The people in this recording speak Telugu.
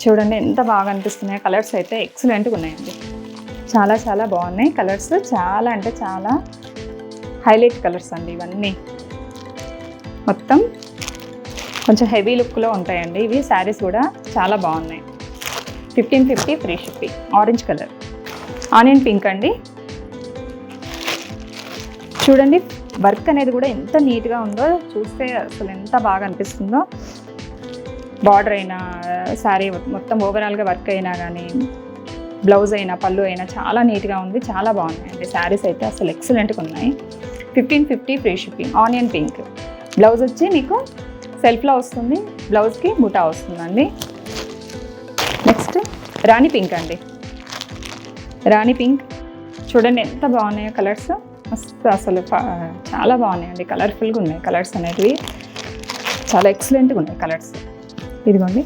చూడండి ఎంత బాగా అనిపిస్తున్నాయి. కలర్స్ అయితే ఎక్సలెంట్గా ఉన్నాయండి. చాలా చాలా బాగున్నాయి కలర్స్. చాలా అంటే చాలా హైలైట్ కలర్స్ అండి ఇవన్నీ. మొత్తం కొంచెం హెవీ లుక్లో ఉంటాయండి ఇవి. శారీస్ కూడా చాలా బాగున్నాయి. 1550 free shipping. Orange colour, onion pink అండి. చూడండి వర్క్ అనేది కూడా ఎంత నీట్గా ఉందో చూస్తే అసలు ఎంత బాగా అనిపిస్తుందో. బార్డర్ అయినా శారీ మొత్తం ఓవరాల్గా వర్క్ అయినా కానీ, బ్లౌజ్ అయినా పళ్ళు అయినా చాలా నీట్గా ఉంది. చాలా బాగున్నాయండి శారీస్ అయితే అసలు ఎక్సలెంట్గా ఉన్నాయి. 1550 free shipping. Onion pink blouse వచ్చి మీకు సెల్ఫ్లో వస్తుంది. బ్లౌజ్కి బుటా వస్తుందండి. నెక్స్ట్ రాణి పింక్ అండి. రాణి పింక్ చూడండి ఎంత బాగున్నాయో కలర్స్. అసలు చాలా బాగున్నాయండి. కలర్ఫుల్గా ఉన్నాయి కలర్స్ అనేటివి. చాలా ఎక్సలెంట్గా ఉన్నాయి కలర్స్. ఇదిగోండి